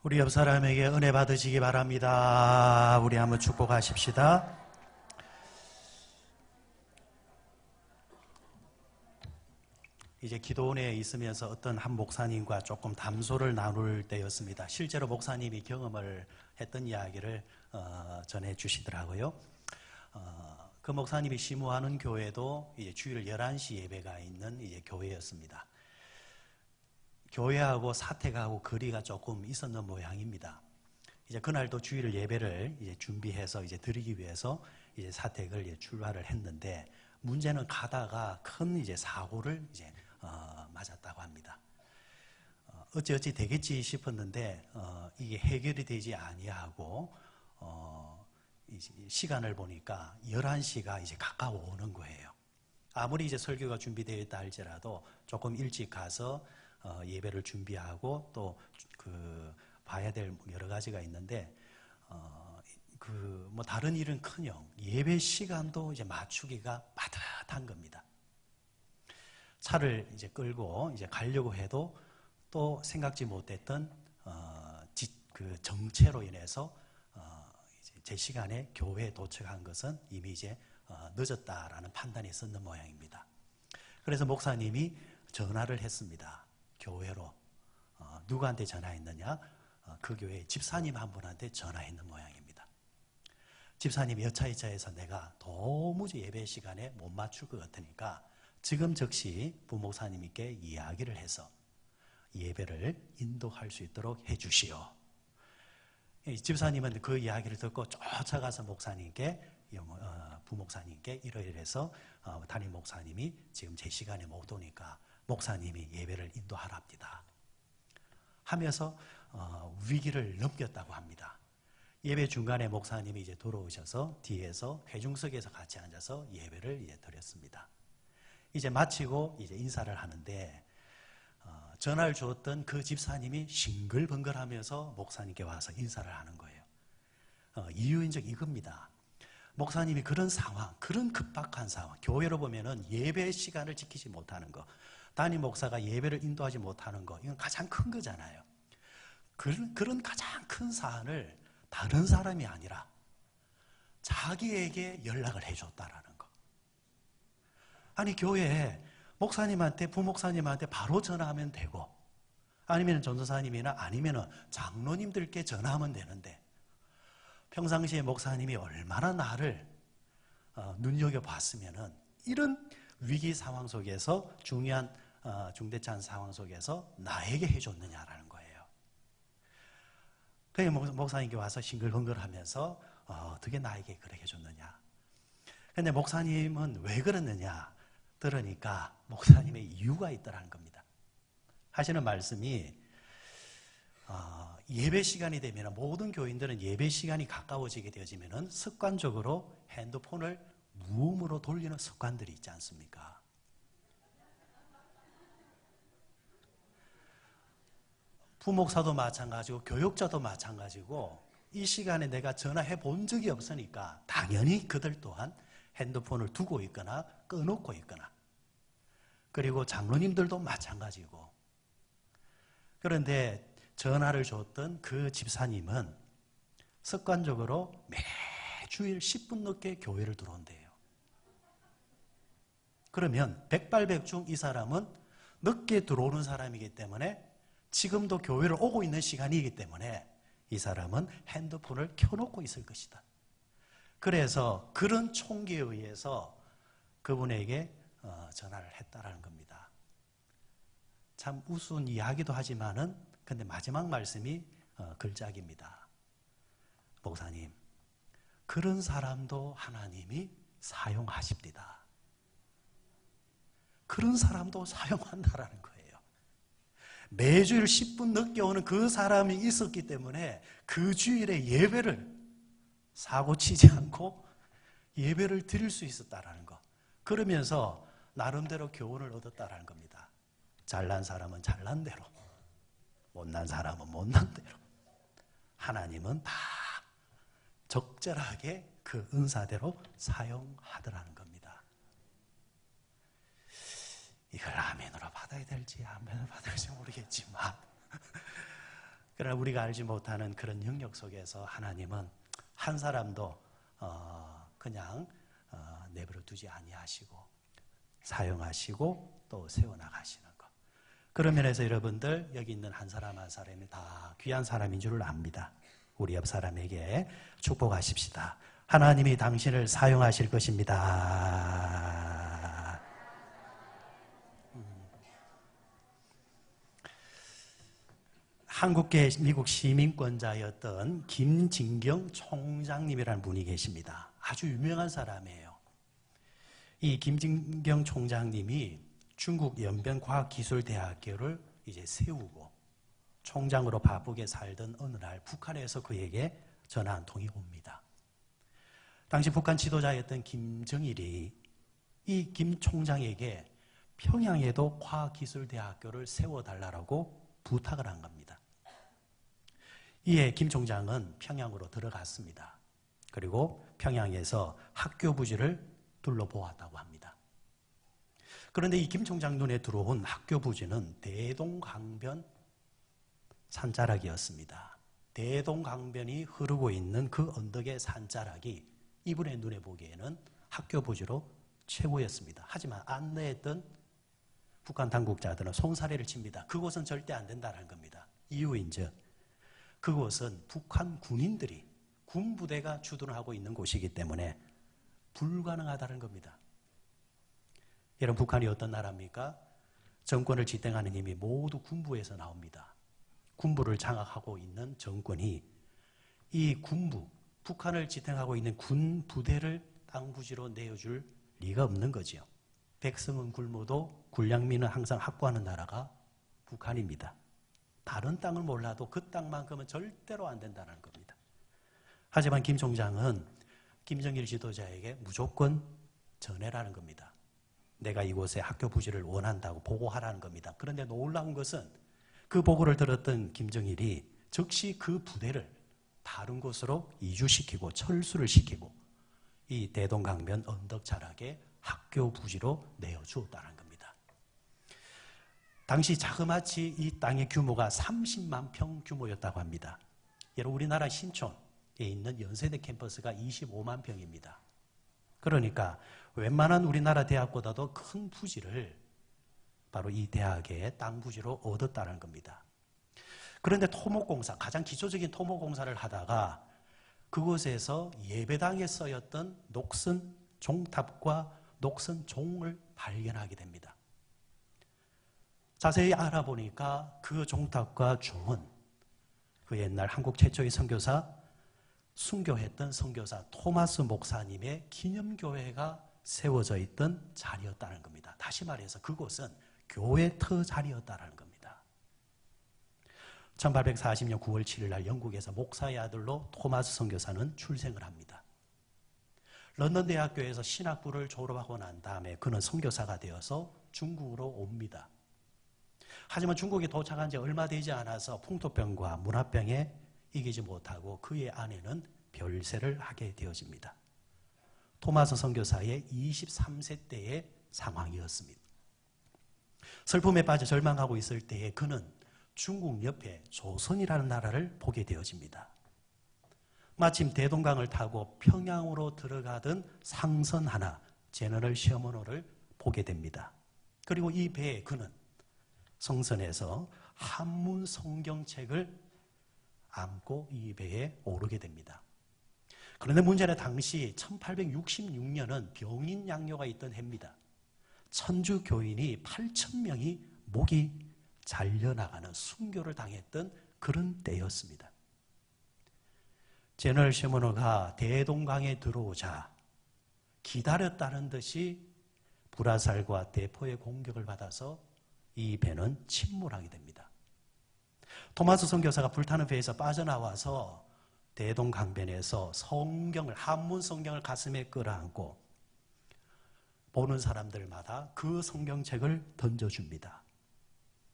우리 옆 사람에게 은혜 받으시기 바랍니다. 우리 한번 축복하십시다. 이제 기도원에 있으면서 어떤 한 목사님과 조금 담소를 나눌 때였습니다. 실제로 목사님이 경험을 했던 이야기를 전해 주시더라고요. 그 목사님이 시무하는 교회도 이제 주일 11시 예배가 있는 이제 교회였습니다. 교회하고 사택하고 거리가 조금 있었는 모양입니다. 이제 그날도 주일 예배를 이제 준비해서 이제 드리기 위해서 이제 사택을 이제 출발을 했는데, 문제는 가다가 큰 이제 사고를 이제 맞았다고 합니다. 어찌어찌 되겠지 싶었는데 이게 해결이 되지 아니하고 시간을 보니까 11시가 이제 가까워오는 거예요. 아무리 이제 설교가 준비되어 있다 할지라도 조금 일찍 가서 예배를 준비하고 또 봐야 될 여러 가지가 있는데 뭐 다른 일은커녕 예배 시간도 이제 맞추기가 빠듯한 겁니다. 차를 이제 끌고 이제 가려고 해도 또 생각지 못했던 그 정체로 인해서 이제 제 시간에 교회에 도착한 것은 이미 이제 늦었다라는 판단이 있었는 모양입니다. 그래서 목사님이 전화를 했습니다. 교회로. 누구한테 전화했느냐? 그 교회 집사님 한 분한테 전화했는 모양입니다. 집사님이 여차여차해서 내가 도무지 예배 시간에 못 맞출 것 같으니까 지금 즉시 부목사님께 이야기를 해서 예배를 인도할 수 있도록 해주시오. 집사님은 그 이야기를 듣고 쫓아가서 목사님께, 부목사님께 이러이러해서 담임 목사님이 지금 제 시간에 못 오니까 목사님이 예배를 인도하랍니다 하면서 위기를 넘겼다고 합니다. 예배 중간에 목사님이 이제 돌아오셔서 뒤에서 회중석에서 같이 앉아서 예배를 이제 드렸습니다. 이제 마치고 이제 인사를 하는데 전화를 주었던 그 집사님이 싱글벙글하면서 목사님께 와서 인사를 하는 거예요. 이유인 적 이겁니다. 목사님이 그런 상황, 그런 급박한 상황, 교회로 보면은 예배 시간을 지키지 못하는 거, 담임 목사가 예배를 인도하지 못하는 거, 이건 가장 큰 거잖아요. 그런 가장 큰 사안을 다른 사람이 아니라 자기에게 연락을 해줬다라는 거. 아니, 교회에 목사님한테, 부목사님한테 바로 전화하면 되고, 아니면 전도사님이나 아니면 장로님들께 전화하면 되는데, 평상시에 목사님이 얼마나 나를 눈여겨봤으면은 이런 위기 상황 속에서, 중요한 중대한 상황 속에서 나에게 해줬느냐라는 거예요. 그게 목사님께 와서 싱글벙글하면서 어떻게 나에게 그렇게 해줬느냐. 근데 목사님은 왜 그러느냐 들으니까 목사님의 이유가 있더라는 겁니다. 하시는 말씀이 예배 시간이 되면, 모든 교인들은 예배 시간이 가까워지게 되어지면 습관적으로 핸드폰을 무음으로 돌리는 습관들이 있지 않습니까? 부목사도 마찬가지고 교육자도 마찬가지고, 이 시간에 내가 전화해 본 적이 없으니까 당연히 그들 또한 핸드폰을 두고 있거나 꺼놓고 있거나, 그리고 장로님들도 마찬가지고. 그런데 전화를 줬던 그 집사님은 습관적으로 매주일 10분 늦게 교회를 들어온대요. 그러면 백발백중 이 사람은 늦게 들어오는 사람이기 때문에, 지금도 교회를 오고 있는 시간이기 때문에 이 사람은 핸드폰을 켜놓고 있을 것이다. 그래서 그런 총기에 의해서 그분에게 전화를 했다라는 겁니다. 참 우스운 이야기도 하지만은, 근데 마지막 말씀이 걸작입니다. 목사님, 그런 사람도 하나님이 사용하십니다. 그런 사람도 사용한다라는 거예요. 매주일 10분 늦게 오는 그 사람이 있었기 때문에 그 주일에 예배를 사고치지 않고 예배를 드릴 수 있었다라는 거. 그러면서 나름대로 교훈을 얻었다라는 겁니다. 잘난 사람은 잘난 대로, 못난 사람은 못난 대로, 하나님은 다 적절하게 그 은사대로 사용하더라는 겁니다. 이걸 아멘으로 받아야 될지 아멘으로 받아야 될지 모르겠지만 그러나 우리가 알지 못하는 그런 영역 속에서 하나님은 한 사람도 그냥 내버려 두지 아니하시고 사용하시고 또 세워나가시는 것. 그런 면에서 여러분들 여기 있는 한 사람 한 사람이 다 귀한 사람인 줄 압니다. 우리 옆 사람에게 축복하십시다. 하나님이 당신을 사용하실 것입니다. 한국계 미국 시민권자였던 김진경 총장님이라는 분이 계십니다. 아주 유명한 사람이에요. 이 김진경 총장님이 중국 연변과학기술대학교를 이제 세우고 총장으로 바쁘게 살던 어느 날 북한에서 그에게 전화 한 통이 옵니다. 당시 북한 지도자였던 김정일이 이 김 총장에게 평양에도 과학기술대학교를 세워달라고 부탁을 한 겁니다. 이에 김 총장은 평양으로 들어갔습니다. 그리고 평양에서 학교 부지를 둘러보았다고 합니다. 그런데 이 김 총장 눈에 들어온 학교 부지는 대동강변 산자락이었습니다. 대동강변이 흐르고 있는 그 언덕의 산자락이 이분의 눈에 보기에는 학교 부지로 최고였습니다. 하지만 안내했던 북한 당국자들은 손사래를 칩니다. 그곳은 절대 안 된다는 겁니다. 이유인즉 그곳은 북한 군인들이 군부대가 주둔하고 있는 곳이기 때문에 불가능하다는 겁니다. 여러분, 북한이 어떤 나라입니까? 정권을 지탱하는 힘이 모두 군부에서 나옵니다. 군부를 장악하고 있는 정권이 이 군부, 북한을 지탱하고 있는 군 부대를 땅 부지로 내어줄 리가 없는 거죠. 백성은 굶어도 군량민은 항상 확보하는 나라가 북한입니다. 다른 땅을 몰라도 그 땅만큼은 절대로 안 된다는 겁니다. 하지만 김 총장은 김정일 지도자에게 무조건 전해라는 겁니다. 내가 이곳에 학교 부지를 원한다고 보고하라는 겁니다. 그런데 놀라운 것은 그 보고를 들었던 김정일이 즉시 그 부대를 다른 곳으로 이주시키고 철수를 시키고 이 대동강변 언덕 자락에 학교 부지로 내어주었다는 겁니다. 당시 자그마치 이 땅의 규모가 30만 평 규모였다고 합니다. 여러분, 우리나라 신촌에 있는 연세대 캠퍼스가 25만 평입니다. 그러니까 웬만한 우리나라 대학보다도 큰 부지를 바로 이 대학의 땅 부지로 얻었다는 겁니다. 그런데 토목공사, 가장 기초적인 토목공사를 하다가 그곳에서 예배당에 쓰였던 녹슨 종탑과 녹슨 종을 발견하게 됩니다. 자세히 알아보니까 그 종탑과 종은 그 옛날 한국 최초의 선교사, 순교했던 선교사 토마스 목사님의 기념교회가 세워져 있던 자리였다는 겁니다. 다시 말해서 그곳은 교회 터 자리였다는 겁니다. 1840년 9월 7일 날 영국에서 목사의 아들로 토마스 선교사는 출생을 합니다. 런던 대학교에서 신학부를 졸업하고 난 다음에 그는 선교사가 되어서 중국으로 옵니다. 하지만 중국에 도착한 지 얼마 되지 않아서 풍토병과 문화병에 이기지 못하고 그의 아내는 별세를 하게 되어집니다. 토마스 선교사의 23세 때의 상황이었습니다. 슬픔에 빠져 절망하고 있을 때에 그는 중국 옆에 조선이라는 나라를 보게 되어집니다. 마침 대동강을 타고 평양으로 들어가던 상선 하나, 제너럴 셔먼호를 보게 됩니다. 그리고 이 배에 그는 성선에서 한문 성경책을 안고 이 배에 오르게 됩니다. 그런데 문제는 당시 1866년은 병인 양요가 있던 해입니다. 천주 교인이 8,000명이 목이 잘려나가는 순교를 당했던 그런 때였습니다. 제너럴 셔먼호가 대동강에 들어오자 기다렸다는 듯이 불화살과 대포의 공격을 받아서 이 배는 침몰하게 됩니다. 토마스 선교사가 불타는 배에서 빠져나와서 대동강변에서 성경을, 한문 성경을 가슴에 끌어안고 보는 사람들마다 그 성경책을 던져줍니다.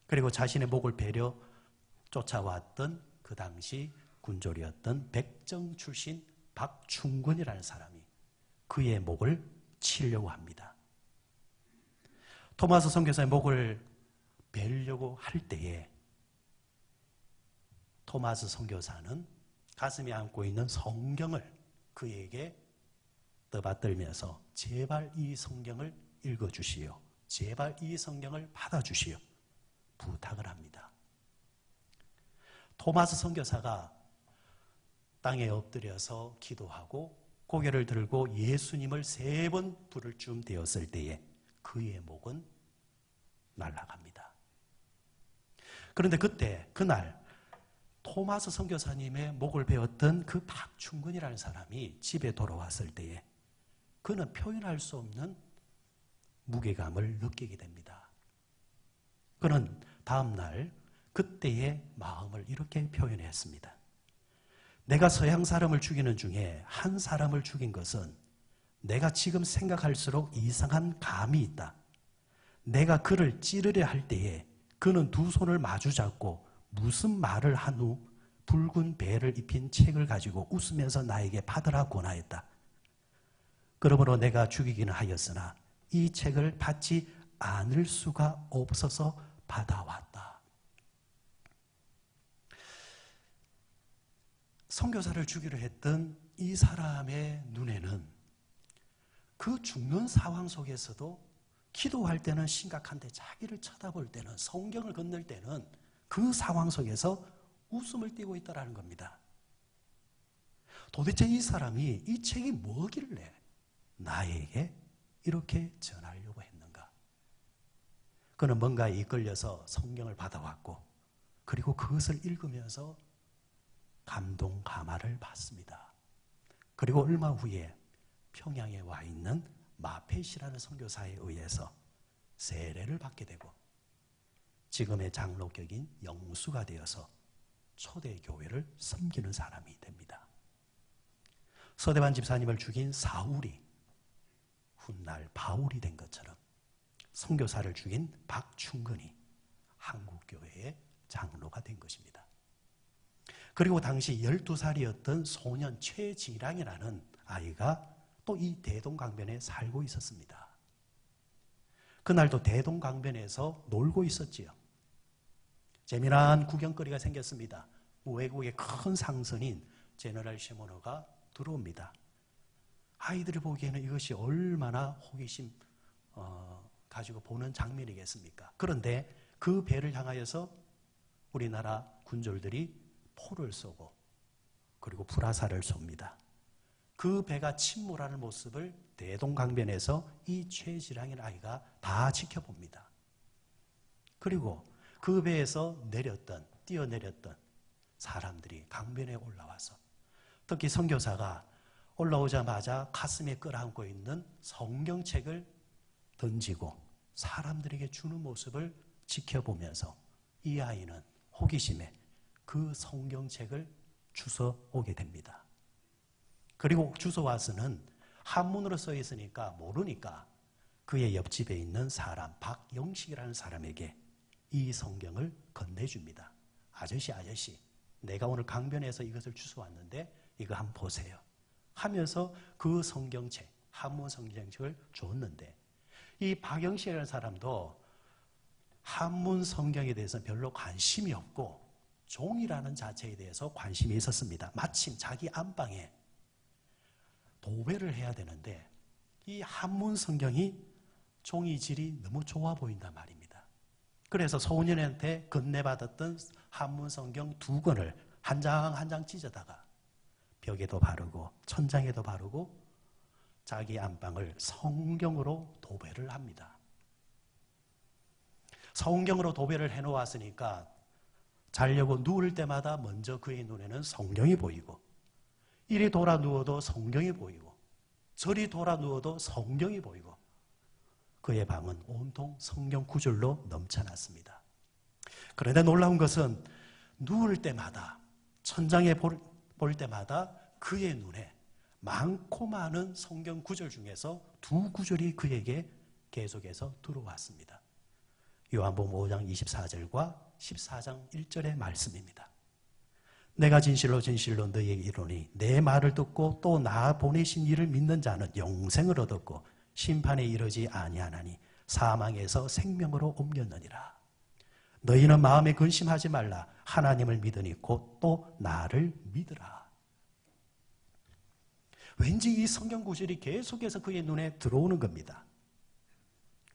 그리고 자신의 목을 베려 쫓아왔던 그 당시 군졸이었던 백정 출신 박충근이라는 사람이 그의 목을 치려고 합니다. 토마스 선교사의 목을 베려고 할 때에 토마스 선교사는 가슴에 안고 있는 성경을 그에게 떠받들면서 제발 이 성경을 읽어주시오. 제발 이 성경을 받아주시오. 부탁을 합니다. 토마스 선교사가 땅에 엎드려서 기도하고 고개를 들고 예수님을 3번 부를 쯤 되었을 때에 그의 목은 날아갑니다. 그런데 그날 토마스 선교사님의 목을 베었던 그 박충근이라는 사람이 집에 돌아왔을 때에 그는 표현할 수 없는 무게감을 느끼게 됩니다. 그는 다음날 그때의 마음을 이렇게 표현했습니다. 내가 서양 사람을 죽이는 중에 한 사람을 죽인 것은 내가 지금 생각할수록 이상한 감이 있다. 내가 그를 찌르려 할 때에 그는 두 손을 마주 잡고 무슨 말을 한 후 붉은 베를 입힌 책을 가지고 웃으면서 나에게 받으라 권하였다. 그러므로 내가 죽이기는 하였으나 이 책을 받지 않을 수가 없어서 받아왔다. 선교사를 죽이려 했던 이 사람의 눈에는 그 죽는 상황 속에서도 기도할 때는 심각한데 자기를 쳐다볼 때는 성경을 건널 때는 그 상황 속에서 웃음을 띠고 있다는 겁니다. 도대체 이 사람이 이 책이 뭐길래 나에게 이렇게 전하려고 했는가? 그는 뭔가에 이끌려서 성경을 받아왔고 그리고 그것을 읽으면서 감동 감화를 받습니다. 그리고 얼마 후에 평양에 와 있는 마펫이라는 선교사에 의해서 세례를 받게 되고 지금의 장로격인 영수가 되어서 초대교회를 섬기는 사람이 됩니다. 서대반 집사님을 죽인 사울이 훗날 바울이 된 것처럼 선교사를 죽인 박충근이 한국교회의 장로가 된 것입니다. 그리고 당시 12살이었던 소년 최지랑이라는 아이가 또 이 대동강변에 살고 있었습니다. 그날도 대동강변에서 놀고 있었지요. 재미난 구경거리가 생겼습니다. 외국의 큰 상선인 제너럴 시모노가 들어옵니다. 아이들이 보기에는 이것이 얼마나 호기심 가지고 보는 장면이겠습니까? 그런데 그 배를 향하여서 우리나라 군졸들이 포를 쏘고 그리고 불화살을 쏩니다. 그 배가 침몰하는 모습을 대동강변에서 이 최지랑이라는 아이가 다 지켜봅니다. 그리고 그 배에서 뛰어내렸던 사람들이 강변에 올라와서 특히 선교사가 올라오자마자 가슴에 끌어안고 있는 성경책을 던지고 사람들에게 주는 모습을 지켜보면서 이 아이는 호기심에 그 성경책을 주워오게 됩니다. 그리고 주워와서는 한문으로 써 있으니까 모르니까 그의 옆집에 있는 사람 박영식이라는 사람에게 이 성경을 건네줍니다. 아저씨 내가 오늘 강변에서 이것을 주워왔는데 이거 한번 보세요 하면서 그 성경책 한문 성경책을 줬는데 이 박영식이라는 사람도 한문 성경에 대해서 별로 관심이 없고 종이라는 자체에 대해서 관심이 있었습니다. 마침 자기 안방에 도배를 해야 되는데 이 한문 성경이 종이질이 너무 좋아 보인단 말입니다. 그래서 소년한테 건네받았던 한문 성경 2권을 한 장 한 장 찢어다가 벽에도 바르고 천장에도 바르고 자기 안방을 성경으로 도배를 합니다. 성경으로 도배를 해놓았으니까 자려고 누울 때마다 먼저 그의 눈에는 성경이 보이고 이리 돌아 누워도 성경이 보이고 저리 돌아 누워도 성경이 보이고 그의 방은 온통 성경 구절로 넘쳐났습니다. 그런데 놀라운 것은 누울 때마다 천장에 볼 때마다 그의 눈에 많고 많은 성경 구절 중에서 2구절이 그에게 계속해서 들어왔습니다. 요한복음 5장 24절과 14장 1절의 말씀입니다. 내가 진실로 진실로 너희에게 이르노니 내 말을 듣고 또 나 보내신 이를 믿는 자는 영생을 얻었고 심판에 이르지 아니하나니 사망에서 생명으로 옮겼느니라. 너희는 마음에 근심하지 말라. 하나님을 믿으니 곧 또 나를 믿으라. 왠지 이 성경 구절이 계속해서 그의 눈에 들어오는 겁니다.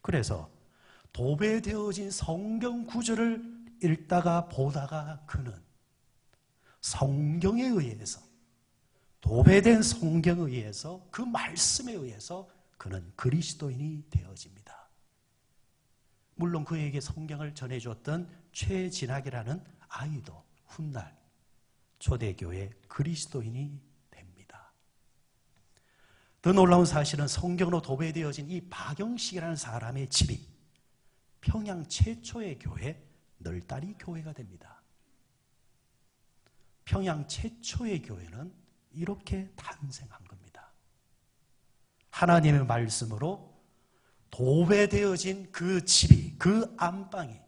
그래서 도배되어진 성경 구절을 읽다가 보다가 그는 성경에 의해서, 도배된 성경에 의해서, 그 말씀에 의해서 그는 그리스도인이 되어집니다. 물론 그에게 성경을 전해줬던 최진학이라는 아이도 훗날 초대교회 그리스도인이 됩니다. 더 놀라운 사실은 성경으로 도배되어진 이 박영식이라는 사람의 집이 평양 최초의 교회 널다리 교회가 됩니다. 평양 최초의 교회는 이렇게 탄생한 겁니다. 하나님의 말씀으로 도배되어진 그 집이, 그 안방이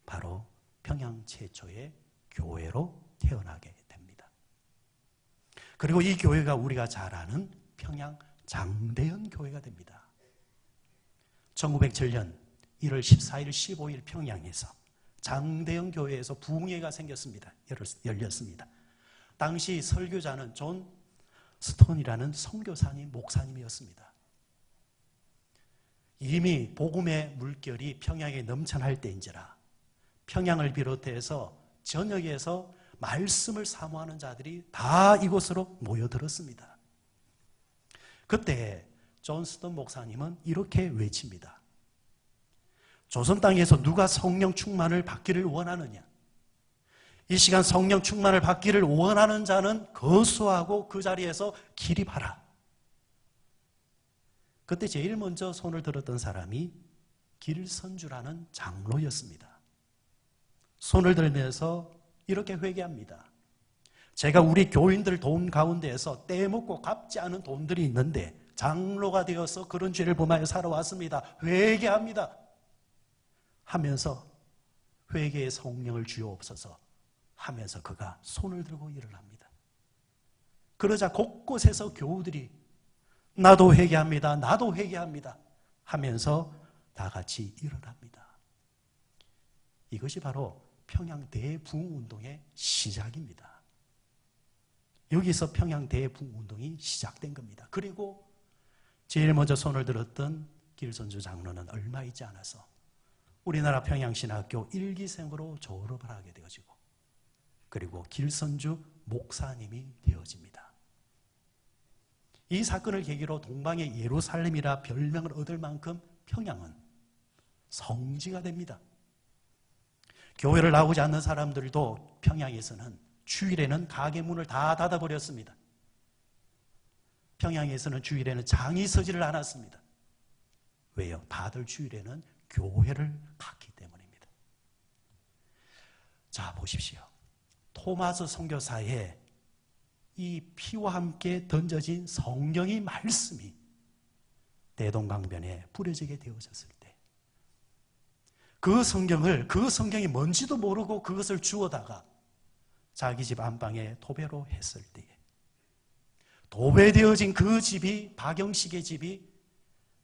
바로 평양 최초의 교회로 태어나게 됩니다. 그리고 이 교회가 우리가 잘 아는 평양 장대현 교회가 됩니다. 1907년 1월 14일, 15일 평양에서 장대현 교회에서 부흥회가 생겼습니다. 열렸습니다. 당시 설교자는 존 스톤이라는 선교사님, 목사님이었습니다. 이미 복음의 물결이 평양에 넘쳐날 때인지라 평양을 비롯해서 전역에서 말씀을 사모하는 자들이 다 이곳으로 모여들었습니다. 그때 존 스톤 목사님은 이렇게 외칩니다. 조선 땅에서 누가 성령 충만을 받기를 원하느냐? 이 시간 성령 충만을 받기를 원하는 자는 거수하고 그 자리에서 기립하라. 그때 제일 먼저 손을 들었던 사람이 길선주라는 장로였습니다. 손을 들면서 이렇게 회개합니다. 제가 우리 교인들 돈 가운데에서 떼먹고 갚지 않은 돈들이 있는데 장로가 되어서 그런 죄를 범하여 살아왔습니다. 회개합니다. 하면서 회개의 성령을 주옵소서 하면서 그가 손을 들고 일을 합니다. 그러자 곳곳에서 교우들이 나도 회개합니다. 나도 회개합니다. 하면서 다 같이 일어납니다. 이것이 바로 평양 대부흥운동의 시작입니다. 여기서 평양 대부흥운동이 시작된 겁니다. 그리고 제일 먼저 손을 들었던 길선주 장로는 얼마 있지 않아서 우리나라 평양신학교 1기생으로 졸업을 하게 되어지고 그리고 길선주 목사님이 되어집니다. 이 사건을 계기로 동방의 예루살렘이라 별명을 얻을 만큼 평양은 성지가 됩니다. 교회를 나오지 않는 사람들도 평양에서는 주일에는 가게 문을 다 닫아버렸습니다. 평양에서는 주일에는 장이 서지를 않았습니다. 왜요? 다들 주일에는 교회를 갔기 때문입니다. 자, 보십시오. 토마스 선교사의 이 피와 함께 던져진 성경의 말씀이 대동강변에 뿌려지게 되어졌을 때 그 성경이 뭔지도 모르고 그것을 주워다가 자기 집 안방에 도배로 했을 때에 도배되어진 그 집이, 박영식의 집이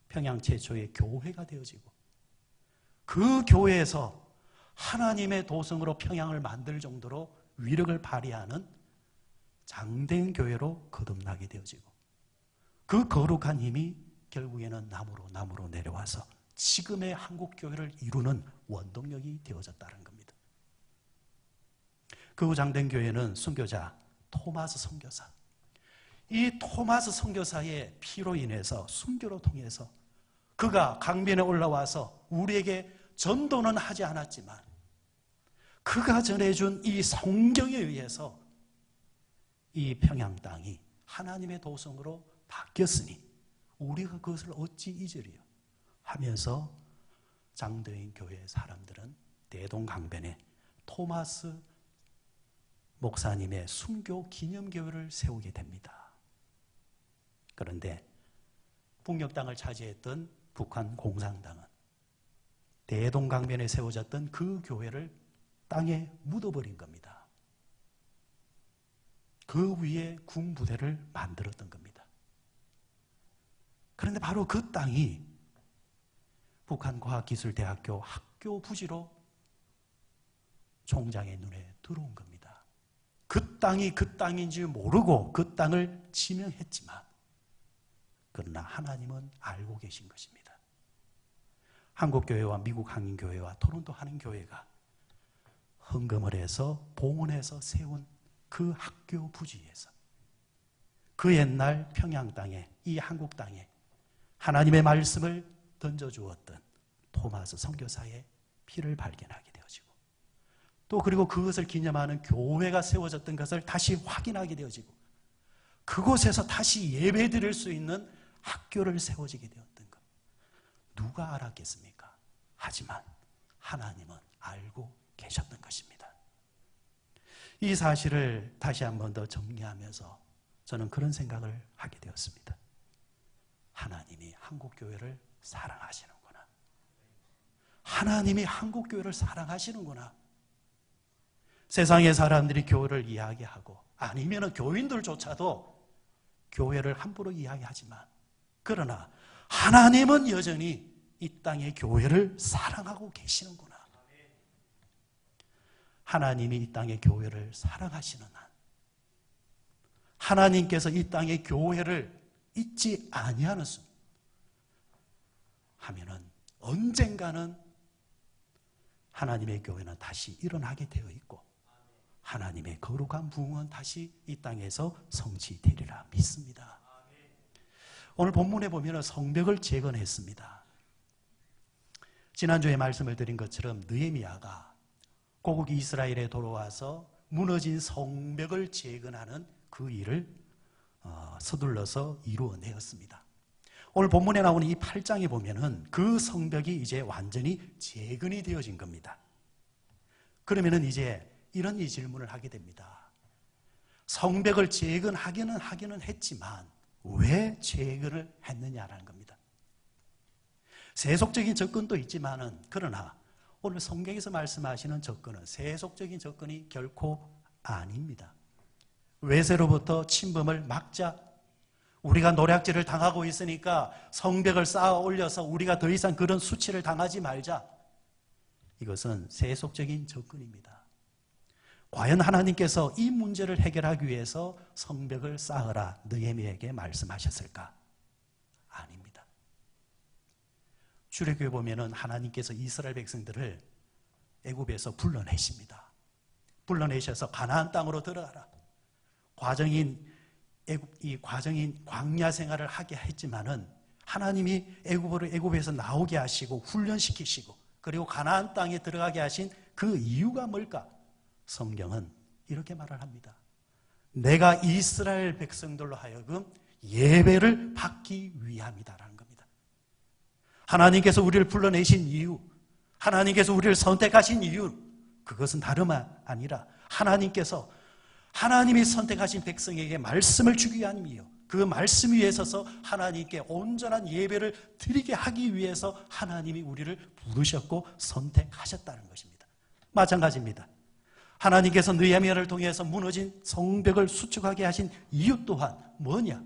평양 최초의 교회가 되어지고 그 교회에서 하나님의 도성으로 평양을 만들 정도로 위력을 발휘하는 장대현 교회로 거듭나게 되어지고 그 거룩한 힘이 결국에는 나무로 내려와서 지금의 한국교회를 이루는 원동력이 되어졌다는 겁니다. 그 후 장대현 교회는 순교자 토마스 선교사, 이 토마스 선교사의 피로 인해서 순교로 통해서 그가 강변에 올라와서 우리에게 전도는 하지 않았지만 그가 전해준 이 성경에 의해서 이 평양 땅이 하나님의 도성으로 바뀌었으니 우리가 그것을 어찌 잊으리요 하면서 장대현 교회 사람들은 대동강변에 토마스 목사님의 순교 기념교회를 세우게 됩니다. 그런데 북녘 땅을 차지했던 북한 공산당은 대동강변에 세워졌던 그 교회를 땅에 묻어버린 겁니다. 그 위에 군부대를 만들었던 겁니다. 그런데 바로 그 땅이 북한과학기술대학교 학교 부지로 총장의 눈에 들어온 겁니다. 그 땅이 그 땅인지 모르고 그 땅을 지명했지만 그러나 하나님은 알고 계신 것입니다. 한국교회와 미국 한인교회와 토론토 한인교회가 헌금을 해서 봉헌해서 세운 그 학교 부지에서 그 옛날 평양 땅에, 이 한국 땅에 하나님의 말씀을 던져주었던 토마스 선교사의 피를 발견하게 되어지고, 또 그리고 그것을 기념하는 교회가 세워졌던 것을 다시 확인하게 되어지고, 그곳에서 다시 예배 드릴 수 있는 학교를 세워지게 되었던 것. 누가 알았겠습니까? 하지만 하나님은 알고 계셨던 것입니다. 이 사실을 다시 한 번 더 정리하면서 저는 그런 생각을 하게 되었습니다. 하나님이 한국교회를 사랑하시는구나. 하나님이 한국교회를 사랑하시는구나. 세상의 사람들이 교회를 이야기하고 아니면 교인들조차도 교회를 함부로 이야기하지만, 그러나 하나님은 여전히 이 땅의 교회를 사랑하고 계시는구나. 하나님이 이 땅의 교회를 사랑하시는 한, 하나님께서 이 땅의 교회를 잊지 아니하는 수 하면은 언젠가는 하나님의 교회는 다시 일어나게 되어 있고 하나님의 거룩한 부흥은 다시 이 땅에서 성취되리라 믿습니다. 오늘 본문에 보면 성벽을 재건했습니다. 지난주에 말씀을 드린 것처럼 느헤미야가 고국이 이스라엘에 돌아와서 무너진 성벽을 재건하는 그 일을 서둘러서 이루어내었습니다. 오늘 본문에 나오는 이 8장에 보면은 그 성벽이 이제 완전히 재건이 되어진 겁니다. 그러면은 이제 이런 이 질문을 하게 됩니다. 성벽을 재건하기는 했지만 왜 재건을 했느냐라는 겁니다. 세속적인 접근도 있지만은, 그러나 오늘 성경에서 말씀하시는 접근은 세속적인 접근이 결코 아닙니다. 외세로부터 침범을 막자, 우리가 노략질을 당하고 있으니까 성벽을 쌓아 올려서 우리가 더 이상 그런 수치를 당하지 말자. 이것은 세속적인 접근입니다. 과연 하나님께서 이 문제를 해결하기 위해서 성벽을 쌓으라 느헤미야에게 말씀하셨을까? 아닙니다. 출애굽에 보면은 하나님께서 이스라엘 백성들을 애굽에서 불러내십니다. 불러내셔서 가나안 땅으로 들어가라. 이 과정인 광야 생활을 하게 했지만은 하나님이 애굽에서 나오게 하시고 훈련시키시고 그리고 가나안 땅에 들어가게 하신 그 이유가 뭘까? 성경은 이렇게 말을 합니다. 내가 이스라엘 백성들로 하여금 예배를 받기 위함이다라는 겁니다. 하나님께서 우리를 불러내신 이유, 하나님께서 우리를 선택하신 이유, 그것은 다름 아니라 하나님이 선택하신 백성에게 말씀을 주기 위함이요, 그 말씀 위에 서서 하나님께 온전한 예배를 드리게 하기 위해서 하나님이 우리를 부르셨고 선택하셨다는 것입니다. 마찬가지입니다. 하나님께서 느헤미야를 통해서 무너진 성벽을 수축하게 하신 이유 또한 뭐냐?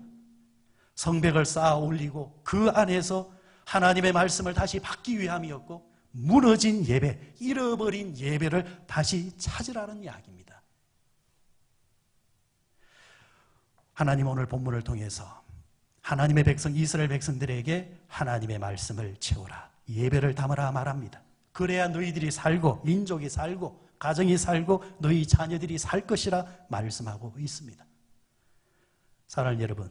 성벽을 쌓아 올리고 그 안에서 하나님의 말씀을 다시 받기 위함이었고, 무너진 예배, 잃어버린 예배를 다시 찾으라는 이야기입니다. 하나님 오늘 본문을 통해서 하나님의 백성 이스라엘 백성들에게 하나님의 말씀을 채우라, 예배를 담으라 말합니다. 그래야 너희들이 살고 민족이 살고 가정이 살고 너희 자녀들이 살 것이라 말씀하고 있습니다. 사랑하는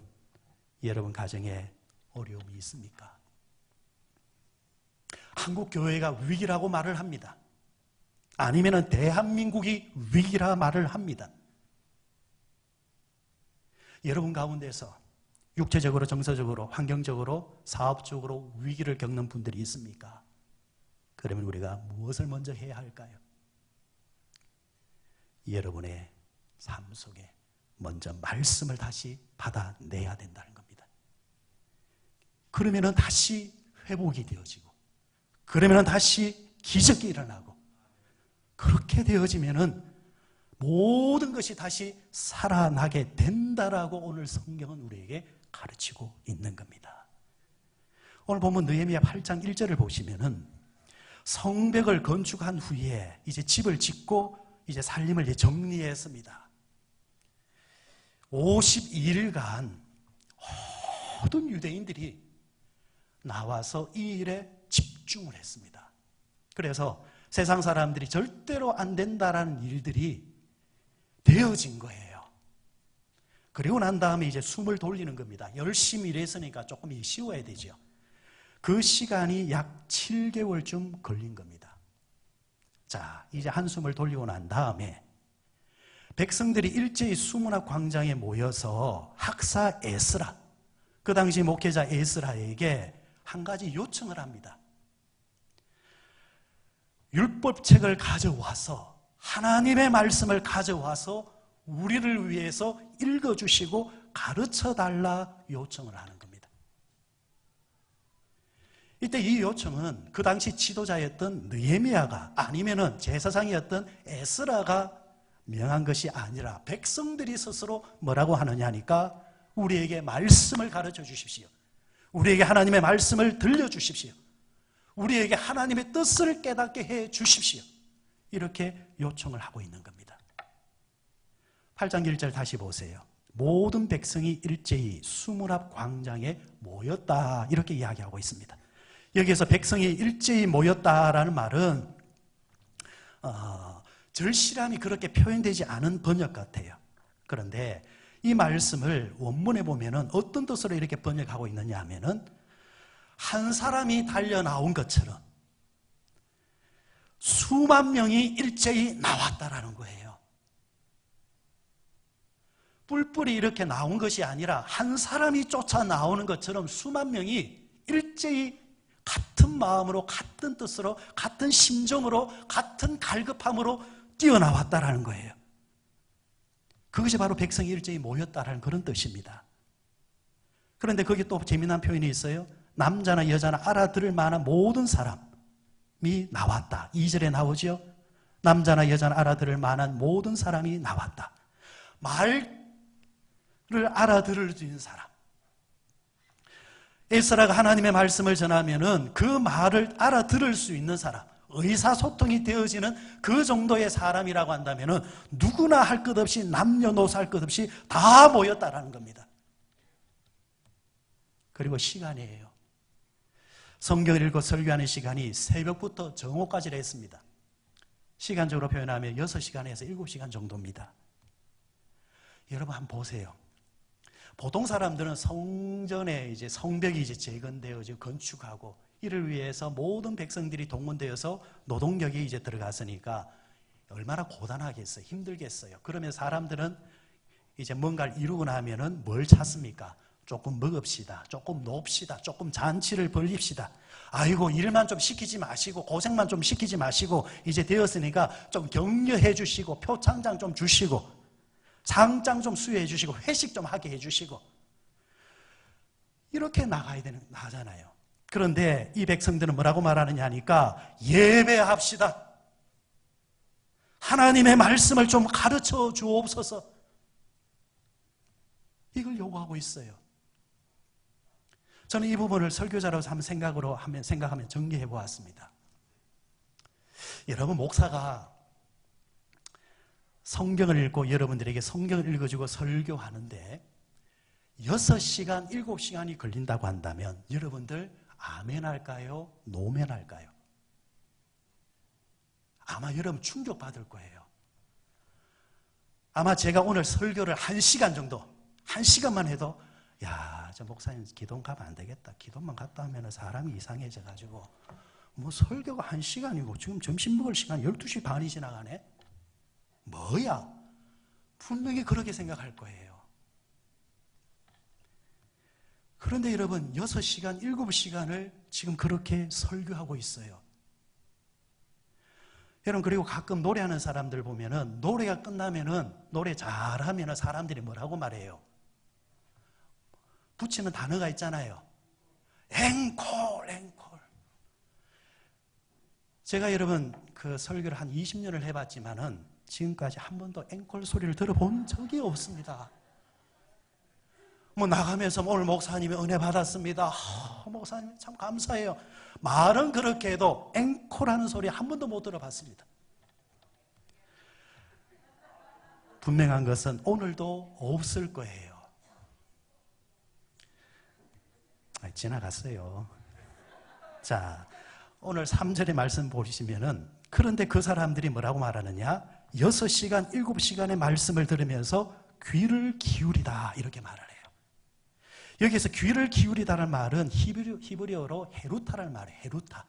여러분 가정에 어려움이 있습니까? 한국 교회가 위기라고 말을 합니다. 아니면 대한민국이 위기라 말을 합니다. 여러분 가운데서 육체적으로, 정서적으로, 환경적으로, 사업적으로 위기를 겪는 분들이 있습니까? 그러면 우리가 무엇을 먼저 해야 할까요? 여러분의 삶 속에 먼저 말씀을 다시 받아내야 된다는 겁니다. 그러면 다시 회복이 되어지고, 그러면 다시 기적이 일어나고, 그렇게 되어지면 모든 것이 다시 살아나게 된다라고 오늘 성경은 우리에게 가르치고 있는 겁니다. 오늘 보면 느헤미야 8장 1절을 보시면은 성벽을 건축한 후에 이제 집을 짓고 이제 살림을 이제 정리했습니다. 52일간 모든 유대인들이 나와서 이 일에 집중을 했습니다. 그래서 세상 사람들이 절대로 안 된다라는 일들이 되어진 거예요. 그리고 난 다음에 이제 숨을 돌리는 겁니다. 열심히 일했으니까 조금 쉬어야 되죠. 그 시간이 약 7개월쯤 걸린 겁니다. 자, 이제 한숨을 돌리고 난 다음에 백성들이 일제히 수문학 광장에 모여서 학사 에스라, 그 당시 목회자 에스라에게 한 가지 요청을 합니다. 율법책을 가져와서, 하나님의 말씀을 가져와서 우리를 위해서 읽어주시고 가르쳐달라 요청을 하는 겁니다. 이때 이 요청은 그 당시 지도자였던 느헤미야가 아니면은 제사장이었던 에스라가 명한 것이 아니라 백성들이 스스로 뭐라고 하느냐 하니까 우리에게 말씀을 가르쳐 주십시오. 우리에게 하나님의 말씀을 들려주십시오. 우리에게 하나님의 뜻을 깨닫게 해 주십시오. 이렇게 요청을 하고 있는 겁니다. 8장 1절 다시 보세요. 모든 백성이 일제히 수문 앞 광장에 모였다, 이렇게 이야기하고 있습니다. 여기에서 백성이 일제히 모였다라는 말은 절실함이 그렇게 표현되지 않은 번역 같아요. 그런데 이 말씀을 원문에 보면은 어떤 뜻으로 이렇게 번역하고 있느냐 하면은 한 사람이 달려 나온 것처럼 수만 명이 일제히 나왔다라는 거예요. 뿔뿔이 이렇게 나온 것이 아니라 한 사람이 쫓아 나오는 것처럼 수만 명이 일제히 같은 마음으로, 같은 뜻으로, 같은 심정으로, 같은 갈급함으로 뛰어나왔다라는 거예요. 그것이 바로 백성이 일제히 모였다라는 그런 뜻입니다. 그런데 거기 또 재미난 표현이 있어요. 남자나 여자나 알아들을 만한 모든 사람이 나왔다. 2절에 나오죠. 남자나 여자나 알아들을 만한 모든 사람이 나왔다. 말을 알아들을 수 있는 사람. 에스라가 하나님의 말씀을 전하면은 그 말을 알아들을 수 있는 사람, 의사소통이 되어지는 그 정도의 사람이라고 한다면은 누구나 할 것 없이, 남녀노소 할 것 없이 다 모였다라는 겁니다. 그리고 시간이에요. 성경을 읽고 설교하는 시간이 새벽부터 정오까지를 했습니다. 시간적으로 표현하면 6시간에서 7시간 정도입니다. 여러분 한번 보세요. 보통 사람들은 성전에 이제 성벽이 이제 재건되어지고 건축하고 이를 위해서 모든 백성들이 동원되어서 노동력이 이제 들어갔으니까 얼마나 고단하겠어요. 힘들겠어요. 그러면 사람들은 이제 뭔가를 이루고 나면은 뭘 찾습니까? 조금 먹읍시다. 조금 놉시다. 조금 잔치를 벌립시다. 아이고, 일만 좀 시키지 마시고, 고생만 좀 시키지 마시고, 이제 되었으니까 좀 격려해 주시고, 표창장 좀 주시고, 상장 좀 수여해 주시고, 회식 좀 하게 해 주시고, 이렇게 나가잖아요. 그런데 이 백성들은 뭐라고 말하느냐 하니까 예배합시다. 하나님의 말씀을 좀 가르쳐 주옵소서. 이걸 요구하고 있어요. 저는 이 부분을 설교자로서 한번 생각하면 정리해 보았습니다. 여러분, 목사가 성경을 읽고 여러분들에게 성경을 읽어주고 설교하는데 6시간, 7시간이 걸린다고 한다면 여러분들 아멘 할까요? 노멘 할까요? 아마 여러분 충격받을 거예요. 아마 제가 오늘 설교를 1시간 정도, 1시간만 해도 야, 저 목사님 기도 가면 안 되겠다. 기도만 갔다 하면 사람이 이상해져가지고 뭐 설교가 1시간이고 지금 점심 먹을 시간 12시 반이 지나가네? 뭐야? 분명히 그렇게 생각할 거예요. 그런데 여러분 6시간, 7시간을 지금 그렇게 설교하고 있어요. 여러분, 그리고 가끔 노래하는 사람들 보면은 노래가 끝나면은 노래 잘하면은 사람들이 뭐라고 말해요? 붙이는 단어가 있잖아요. 앵콜, 앵콜. 제가 여러분 그 설교를 한 20년을 해봤지만은 지금까지 한 번도 앵콜 소리를 들어본 적이 없습니다. 뭐 나가면서 오늘 목사님이 은혜 받았습니다. 목사님 참 감사해요. 말은 그렇게 해도 앵콜하는 소리 한 번도 못 들어봤습니다. 분명한 것은 오늘도 없을 거예요. 지나갔어요. 자, 오늘 3절의 말씀 보시면은 그런데 그 사람들이 뭐라고 말하느냐? 6시간, 7시간의 말씀을 들으면서 귀를 기울이다 이렇게 말을 해요. 여기서 귀를 기울이다는 말은 히브리어로 헤루타라는 말이에요. 헤루타.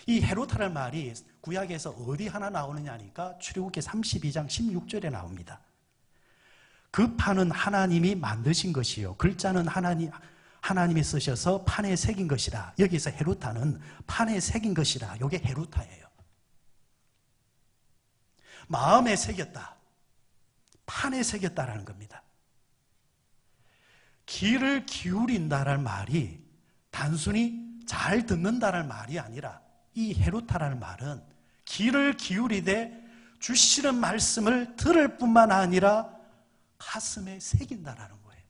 이 헤루타라는 말이 구약에서 어디 하나 나오느냐니까 출애굽기 32장 16절에 나옵니다. 그 판은 하나님이 만드신 것이요 글자는 하나님이 쓰셔서 판에 새긴 것이라. 여기서 헤루타는 판에 새긴 것이라. 이게 헤루타예요. 마음에 새겼다. 판에 새겼다라는 겁니다. 귀를 기울인다라는 말이 단순히 잘 듣는다라는 말이 아니라 이 헤루타라는 말은 귀를 기울이되 주시는 말씀을 들을 뿐만 아니라 가슴에 새긴다라는 거예요.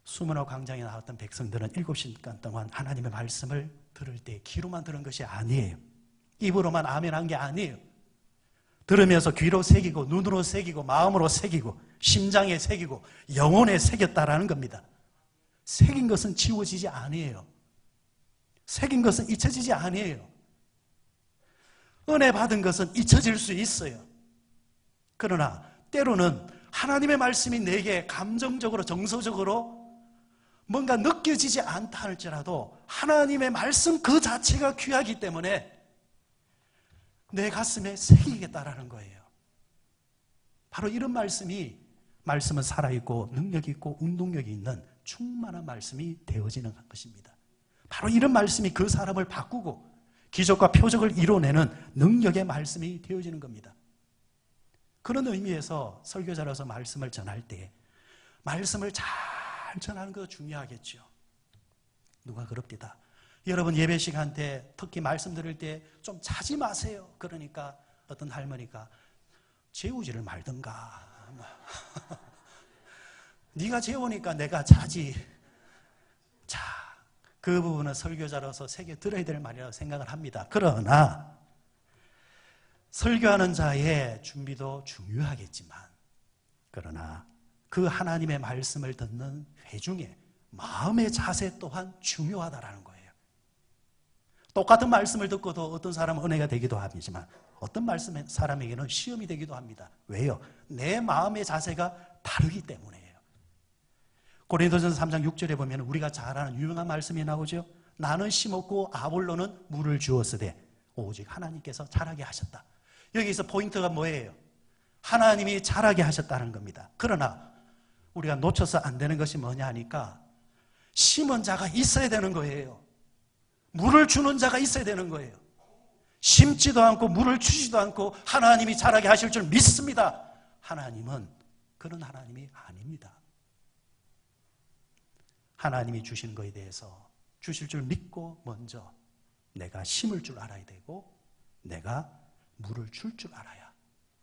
수문호 광장에 나왔던 백성들은 7시간 동안 하나님의 말씀을 들을 때 귀로만 들은 것이 아니에요. 입으로만 아멘한 게 아니에요. 들으면서 귀로 새기고 눈으로 새기고 마음으로 새기고 심장에 새기고 영혼에 새겼다라는 겁니다. 새긴 것은 지워지지 아니에요. 새긴 것은 잊혀지지 아니에요. 은혜 받은 것은 잊혀질 수 있어요. 그러나 때로는 하나님의 말씀이 내게 감정적으로 정서적으로 뭔가 느껴지지 않다 할지라도 하나님의 말씀 그 자체가 귀하기 때문에 내 가슴에 새기겠다라는 거예요. 바로 이런 말씀은 살아있고 능력이 있고 운동력이 있는 충만한 말씀이 되어지는 것입니다. 바로 이런 말씀이 그 사람을 바꾸고 기적과 표적을 이뤄내는 능력의 말씀이 되어지는 겁니다. 그런 의미에서 설교자로서 말씀을 전할 때 말씀을 잘 전하는 거 중요하겠죠. 누가 그럽니다. 여러분 예배 시간 때 특히 말씀 들을 때 좀 자지 마세요. 그러니까 어떤 할머니가 재우지를 말든가 네가 재우니까 내가 자지. 자, 그 부분은 설교자로서 새겨 들어야 될 말이라고 생각을 합니다. 그러나 설교하는 자의 준비도 중요하겠지만 그러나 그 하나님의 말씀을 듣는 회중의 마음의 자세 또한 중요하다라는 거예요. 똑같은 말씀을 듣고도 어떤 사람은 은혜가 되기도 하지만 어떤 사람에게는 시험이 되기도 합니다. 왜요? 내 마음의 자세가 다르기 때문이에요. 고린도전서 3장 6절에 보면 우리가 잘 아는 유명한 말씀이 나오죠. 나는 심었고 아볼로는 물을 주었으되 오직 하나님께서 자라게 하셨다. 여기서 포인트가 뭐예요? 하나님이 자라게 하셨다는 겁니다. 그러나 우리가 놓쳐서 안 되는 것이 뭐냐 하니까 심은 자가 있어야 되는 거예요. 물을 주는 자가 있어야 되는 거예요. 심지도 않고 물을 주지도 않고 하나님이 자라게 하실 줄 믿습니다. 하나님은 그런 하나님이 아닙니다. 하나님이 주신 것에 대해서 주실 줄 믿고 먼저 내가 심을 줄 알아야 되고 내가 물을 줄 줄 알아야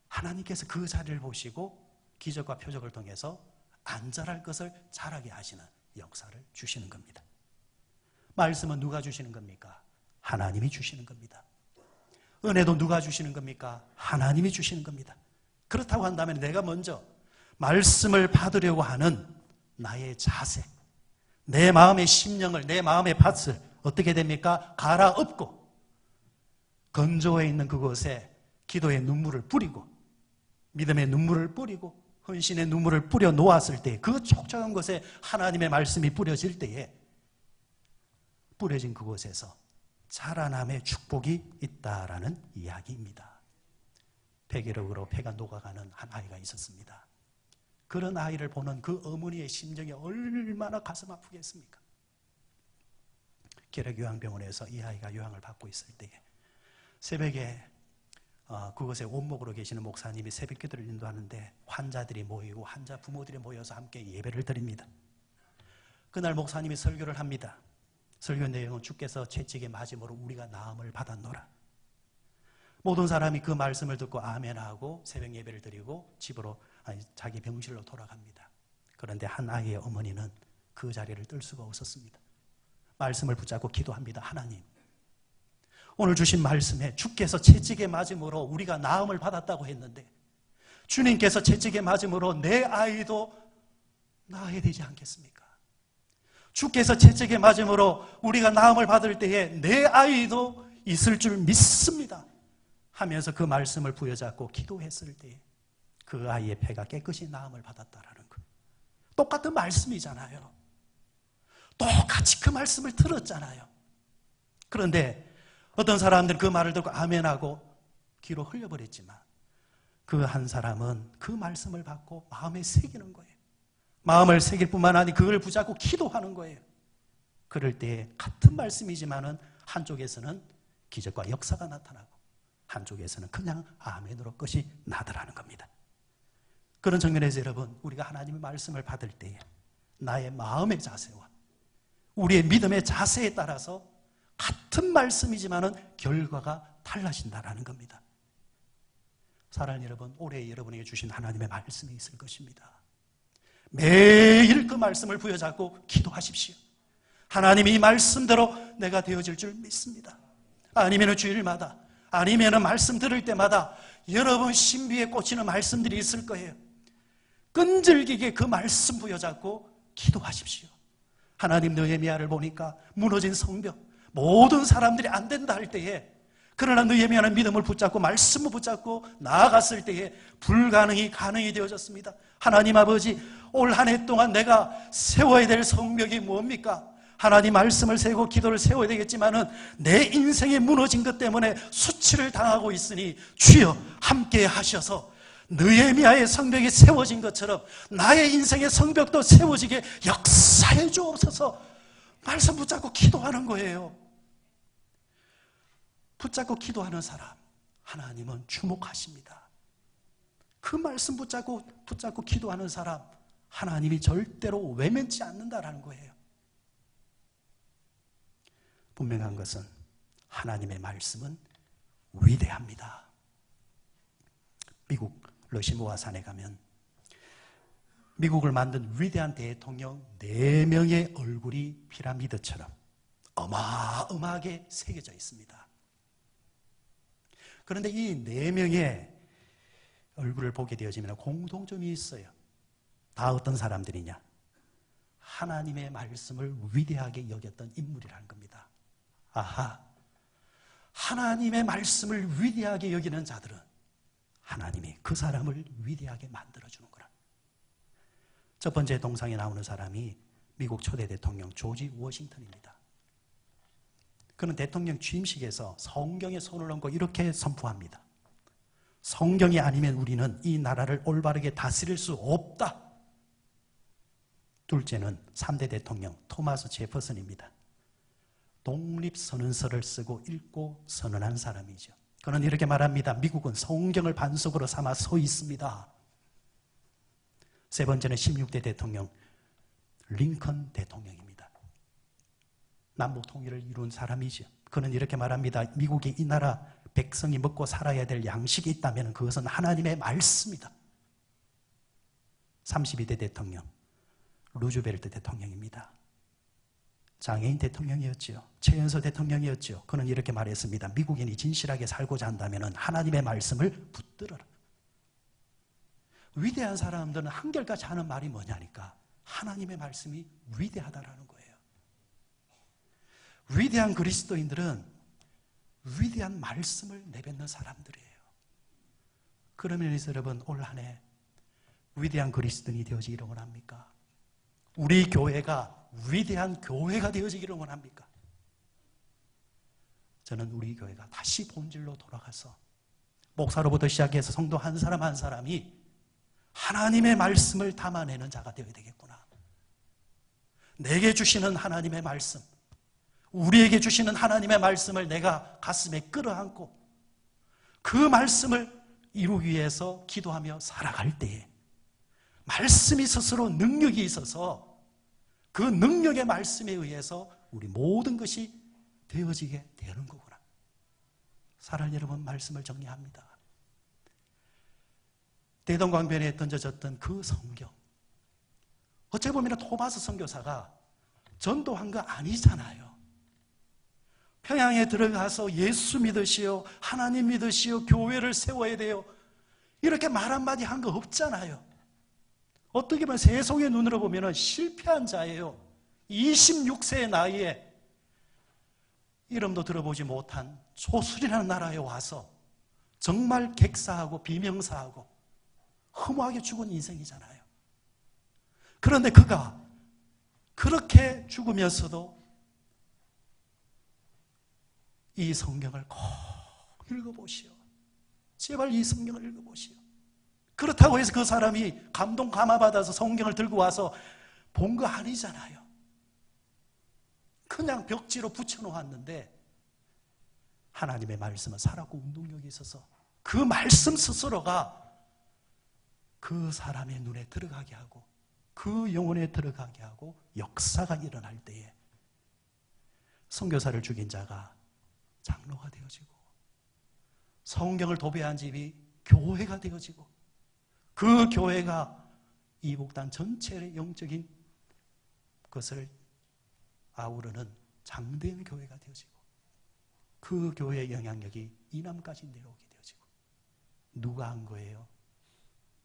하나님께서 그 자리를 보시고 기적과 표적을 통해서 안 자랄 것을 자라게 하시는 역사를 주시는 겁니다. 말씀은 누가 주시는 겁니까? 하나님이 주시는 겁니다. 은혜도 누가 주시는 겁니까? 하나님이 주시는 겁니다. 그렇다고 한다면 내가 먼저 말씀을 받으려고 하는 나의 자세, 내 마음의 심령을, 내 마음의 밭을 어떻게 됩니까? 갈아엎고 건조해 있는 그곳에 기도의 눈물을 뿌리고 믿음의 눈물을 뿌리고 헌신의 눈물을 뿌려 놓았을 때 그 촉촉한 곳에 하나님의 말씀이 뿌려질 때에 뿌려진 그곳에서 자라남의 축복이 있다라는 이야기입니다. 폐기력으로 폐가 녹아가는 한 아이가 있었습니다. 그런 아이를 보는 그 어머니의 심정이 얼마나 가슴 아프겠습니까? 계력요양병원에서 이 아이가 요양을 받고 있을 때에 새벽에 그곳에 원목으로 계시는 목사님이 새벽 기도를 인도하는데 환자들이 모이고 환자 부모들이 모여서 함께 예배를 드립니다. 그날 목사님이 설교를 합니다. 설교 내용은 주께서 채찍에 맞음으로 우리가 나음을 받았노라. 모든 사람이 그 말씀을 듣고 아멘하고 새벽 예배를 드리고 집으로 자기 병실로 돌아갑니다. 그런데 한 아이의 어머니는 그 자리를 뜰 수가 없었습니다. 말씀을 붙잡고 기도합니다. 하나님, 오늘 주신 말씀에 주께서 채찍에 맞음으로 우리가 나음을 받았다고 했는데 주님께서 채찍에 맞음으로 내 아이도 나아야 되지 않겠습니까? 주께서 채찍에 맞음으로 우리가 나음을 받을 때에 내 아이도 있을 줄 믿습니다 하면서 그 말씀을 부여잡고 기도했을 때에 그 아이의 폐가 깨끗이 나음을 받았다라는 것. 똑같은 말씀이잖아요. 똑같이 그 말씀을 들었잖아요. 그런데 어떤 사람들은 그 말을 듣고 아멘하고 귀로 흘려버렸지만 그 한 사람은 그 말씀을 받고 마음에 새기는 거예요. 마음을 새길 뿐만 아니라 그걸 붙잡고 기도하는 거예요. 그럴 때 같은 말씀이지만은 한쪽에서는 기적과 역사가 나타나고 한쪽에서는 그냥 아멘으로 끝이 나더라는 겁니다. 그런 측면에서 여러분, 우리가 하나님의 말씀을 받을 때에 나의 마음의 자세와 우리의 믿음의 자세에 따라서 같은 말씀이지만은 결과가 달라진다라는 겁니다. 사랑하는 여러분, 올해 여러분에게 주신 하나님의 말씀이 있을 것입니다. 매일 그 말씀을 부여잡고 기도하십시오. 하나님이 이 말씀대로 내가 되어질 줄 믿습니다. 아니면 주일마다, 아니면 말씀 들을 때마다 여러분 신비에 꽂히는 말씀들이 있을 거예요. 끈질기게 그 말씀 부여잡고 기도하십시오. 하나님, 느헤미야를 보니까 무너진 성벽, 모든 사람들이 안 된다 할 때에, 그러나 느헤미야는 믿음을 붙잡고 말씀을 붙잡고 나아갔을 때에 불가능이 가능이 되어졌습니다. 하나님 아버지, 올 한 해 동안 내가 세워야 될 성벽이 뭡니까? 하나님 말씀을 세우고 기도를 세워야 되겠지만은 내 인생이 무너진 것 때문에 수치를 당하고 있으니 주여 함께 하셔서 느헤미야의 성벽이 세워진 것처럼 나의 인생의 성벽도 세워지게 역사해 주옵소서. 말씀 붙잡고 기도하는 거예요. 붙잡고 기도하는 사람 하나님은 주목하십니다. 그 말씀 붙잡고 기도하는 사람 하나님이 절대로 외면치 않는다라는 거예요. 분명한 것은 하나님의 말씀은 위대합니다. 미국 러시모아 산에 가면 미국을 만든 위대한 대통령 4명의 얼굴이 피라미드처럼 어마어마하게 새겨져 있습니다. 그런데 이 4명의 얼굴을 보게 되어지면 공통점이 있어요. 다 어떤 사람들이냐? 하나님의 말씀을 위대하게 여겼던 인물이라는 겁니다. 아하, 하나님의 말씀을 위대하게 여기는 자들은 하나님이 그 사람을 위대하게 만들어주는 거라. 첫 번째 동상에 나오는 사람이 미국 초대 대통령 조지 워싱턴입니다. 그는 대통령 취임식에서 성경에 손을 얹고 이렇게 선포합니다. 성경이 아니면 우리는 이 나라를 올바르게 다스릴 수 없다. 둘째는 3대 대통령 토마스 제퍼슨입니다. 독립선언서를 쓰고 읽고 선언한 사람이죠. 그는 이렇게 말합니다. 미국은 성경을 반석으로 삼아 서 있습니다. 세 번째는 16대 대통령 링컨 대통령입니다. 남북 통일을 이룬 사람이죠. 그는 이렇게 말합니다. 미국이 이 나라 백성이 먹고 살아야 될 양식이 있다면 그것은 하나님의 말씀이다. 32대 대통령 루즈벨트 대통령입니다. 장애인 대통령이었죠. 최연소 대통령이었죠. 그는 이렇게 말했습니다. 미국인이 진실하게 살고자 한다면 하나님의 말씀을 붙들어라. 위대한 사람들은 한결같이 하는 말이 뭐냐니까 하나님의 말씀이 위대하다라는 거예요. 위대한 그리스도인들은 위대한 말씀을 내뱉는 사람들이에요. 그러면 여러분 올 한 해 위대한 그리스도인이 되어지기를 원합니까? 우리 교회가 위대한 교회가 되어지기를 원합니까? 저는 우리 교회가 다시 본질로 돌아가서 목사로부터 시작해서 성도 한 사람 한 사람이 하나님의 말씀을 담아내는 자가 되어야 되겠구나. 내게 주시는 하나님의 말씀, 우리에게 주시는 하나님의 말씀을 내가 가슴에 끌어안고 그 말씀을 이루기 위해서 기도하며 살아갈 때에 말씀이 스스로 능력이 있어서 그 능력의 말씀에 의해서 우리 모든 것이 되어지게 되는 거구나. 사랑하는 여러분, 말씀을 정리합니다. 대동강변에 던져졌던 그 성경, 어찌 보면 토마스 선교사가 전도한 거 아니잖아요. 평양에 들어가서 예수 믿으시오, 하나님 믿으시오, 교회를 세워야 돼요, 이렇게 말 한마디 한 거 없잖아요. 어떻게 보면 세속의 눈으로 보면 실패한 자예요. 26세의 나이에 이름도 들어보지 못한 조술이라는 나라에 와서 정말 객사하고 비명사하고 허무하게 죽은 인생이잖아요. 그런데 그가 그렇게 죽으면서도 이 성경을 꼭 읽어보시오. 제발 이 성경을 읽어보시오. 그렇다고 해서 그 사람이 감동 감화받아서 성경을 들고 와서 본 거 아니잖아요. 그냥 벽지로 붙여놓았는데 하나님의 말씀은 살았고 운동력이 있어서 그 말씀 스스로가 그 사람의 눈에 들어가게 하고 그 영혼에 들어가게 하고 역사가 일어날 때에 선교사를 죽인 자가 장로가 되어지고 성경을 도배한 집이 교회가 되어지고 그 교회가 이북단 전체의 영적인 것을 아우르는 장대한 교회가 되어지고 그 교회의 영향력이 이남까지 내려오게 되어지고 누가 한 거예요?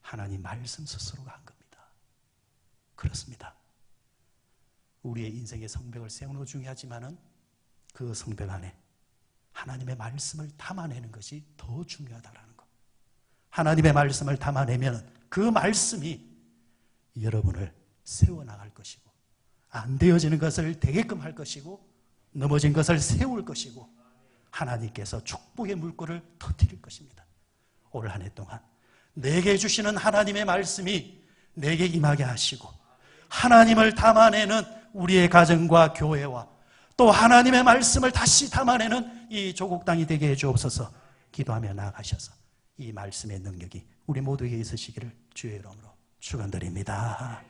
하나님 말씀 스스로가 한 겁니다. 그렇습니다. 우리의 인생의 성벽을 세우는 것 중요하지만은 그 성벽 안에 하나님의 말씀을 담아내는 것이 더 중요하다라는 것. 하나님의 말씀을 담아내면 그 말씀이 여러분을 세워나갈 것이고 안 되어지는 것을 되게끔 할 것이고 넘어진 것을 세울 것이고 하나님께서 축복의 물꼬를 터뜨릴 것입니다. 올 한 해 동안 내게 주시는 하나님의 말씀이 내게 임하게 하시고 하나님을 담아내는 우리의 가정과 교회와 또 하나님의 말씀을 다시 담아내는 이 조국 땅이 되게 해 주옵소서. 기도하며 나아가셔서 이 말씀의 능력이 우리 모두에게 있으시기를 주의 이름으로 축원드립니다.